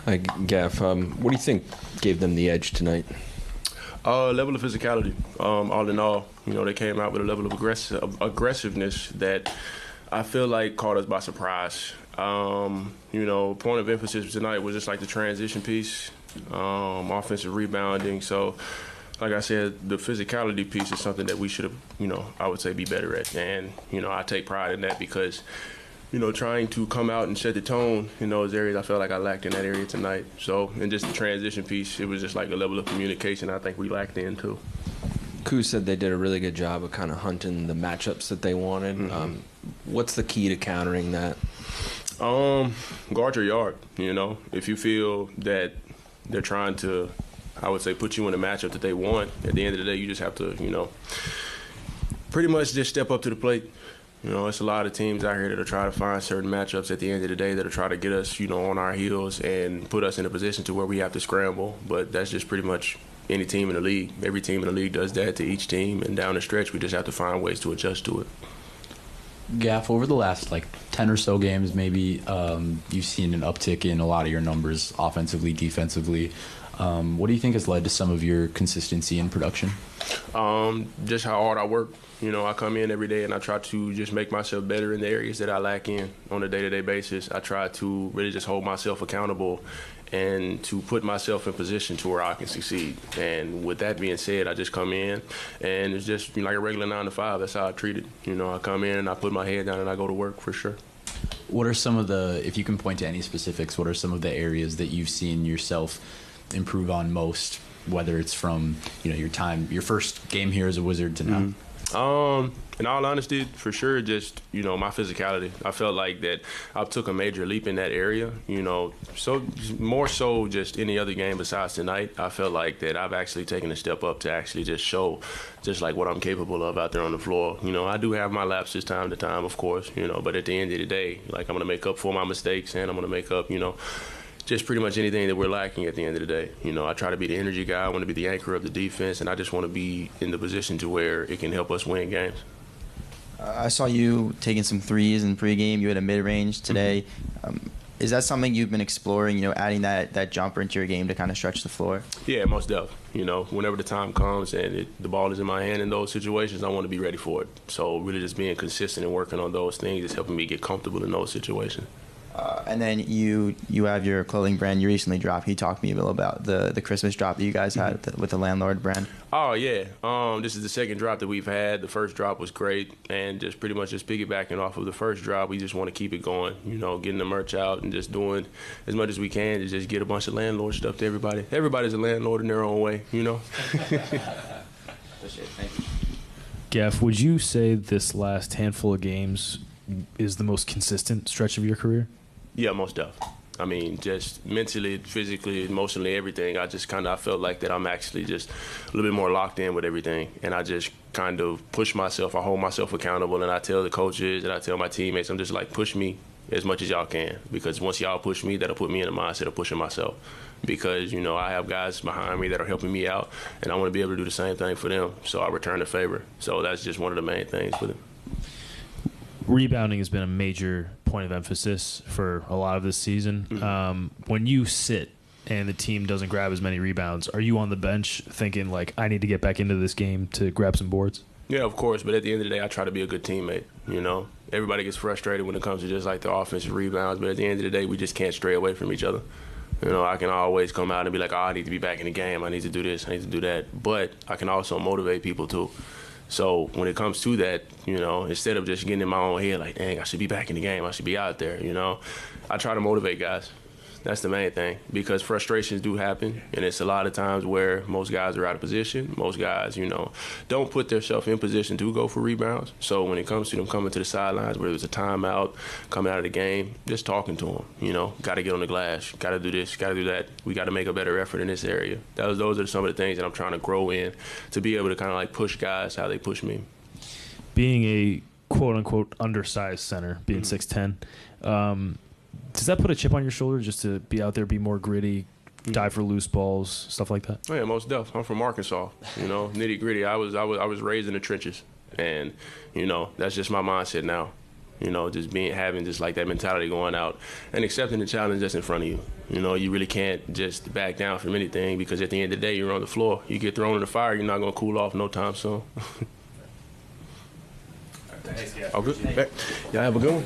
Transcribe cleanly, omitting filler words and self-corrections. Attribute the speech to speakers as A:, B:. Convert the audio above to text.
A: Hi, Gaff. What do you think gave them the edge tonight?
B: Level of physicality. All in all, they came out with a level of aggressiveness that I feel like caught us by surprise. Point of emphasis tonight was just like the transition piece, offensive rebounding. So, like I said, the physicality piece is something that we should have, I would say be better at. And, I take pride in that because, trying to come out and set the tone in those areas, I felt like I lacked in that area tonight. So, and just the transition piece, it was just like a level of communication I think we lacked in too.
A: Kuz said they did a really good job of kind of hunting the matchups that they wanted.
B: Mm-hmm.
A: What's the key to countering that?
B: Guard your yard, If you feel that they're trying to, I would say, put you in a matchup that they want, at the end of the day, you just have to, pretty much just step up to the plate. It's a lot of teams out here that are trying to find certain matchups at the end of the day that are trying to get us, on our heels and put us in a position to where we have to scramble. But that's just pretty much any team in the league. Every team in the league does that to each team, and down the stretch, we just have to find ways to adjust to it.
C: Gaff, over the last 10 or so games, maybe you've seen an uptick in a lot of your numbers, offensively, defensively. What do you think has led to some of your consistency in production?
B: Just how hard I work. I come in every day and I try to just make myself better in the areas that I lack in on a day-to-day basis. I try to really just hold myself accountable and to put myself in position to where I can succeed. And with that being said, I just come in and it's just like a regular 9 to 5. That's how I treat it. I come in and I put my head down and I go to work for sure.
C: What are some of the, if you can point to any specifics, what are some of the areas that you've seen yourself improve on most, whether it's from, your first game here as a Wizard to now?
B: In all honesty, for sure, just, my physicality. I felt like that I took a major leap in that area, so more so just any other game besides tonight. I felt like that I've actually taken a step up to actually just show just like what I'm capable of out there on the floor. I do have my lapses time to time, of course, but at the end of the day, like I'm going to make up for my mistakes and I'm going to make up, just pretty much anything that we're lacking at the end of the day. I try to be the energy guy. I want to be the anchor of the defense, and I just want to be in the position to where it can help us win games.
D: I saw you taking some threes in pregame. You had a mid-range today. Is that something you've been exploring, adding that jumper into your game to kind of stretch the floor?
B: Yeah, most definitely. Whenever the time comes and the ball is in my hand in those situations, I want to be ready for it. So really just being consistent and working on those things is helping me get comfortable in those situations.
D: And then you have your clothing brand you recently dropped. Can you talk to me a little about the Christmas drop that you guys had with the Landlord brand?
B: Oh, yeah. This is the second drop that we've had. The first drop was great, and just pretty much just piggybacking off of the first drop, we just want to keep it going, getting the merch out and just doing as much as we can to just get a bunch of Landlord stuff to everybody. Everybody's a landlord in their own way,
D: Appreciate it. Thank you.
E: Gaff, would you say this last handful of games is the most consistent stretch of your career?
B: Yeah, most definitely. I mean, just mentally, physically, emotionally, everything. I felt like that I'm actually just a little bit more locked in with everything. And I just kind of push myself. I hold myself accountable, and I tell the coaches and I tell my teammates, I'm just like, push me as much as y'all can. Because once y'all push me, that'll put me in the mindset of pushing myself. Because, I have guys behind me that are helping me out, and I want to be able to do the same thing for them. So I return the favor. So that's just one of the main things for them.
E: Rebounding has been a major point of emphasis for a lot of this season. When you sit and the team doesn't grab as many rebounds, are you on the bench thinking, I need to get back into this game to grab some boards?
B: Yeah, of course, but at the end of the day, I try to be a good teammate, Everybody gets frustrated when it comes to just like the offensive rebounds, but at the end of the day, we just can't stray away from each other. I can always come out and be like, I need to be back in the game. I need to do this. I need to do that. But I can also motivate people too. So when it comes to that, instead of just getting in my own head like, dang, I should be back in the game, I should be out there, I try to motivate guys. That's the main thing, because frustrations do happen, and it's a lot of times where most guys are out of position. Most guys, don't put themselves in position to go for rebounds. So when it comes to them coming to the sidelines, whether it's a timeout, coming out of the game, just talking to them, got to get on the glass, got to do this, got to do that. We got to make a better effort in this area. Those are some of the things that I'm trying to grow in to be able to kind of push guys how they push me.
E: Being a quote-unquote undersized center, being 6'10", does that put a chip on your shoulder just to be out there, be more gritty, dive for loose balls, stuff like that?
B: Oh, yeah, most definitely. I'm from Arkansas, nitty gritty. I was raised in the trenches, and that's just my mindset now. You know, just having just like that mentality going out and accepting the challenge that's in front of you. You know, you really can't just back down from anything because at the end of the day, you're on the floor. You get thrown in the fire, you're not going to cool off no time soon.
E: Thanks,
B: All good. Y'all have a good one.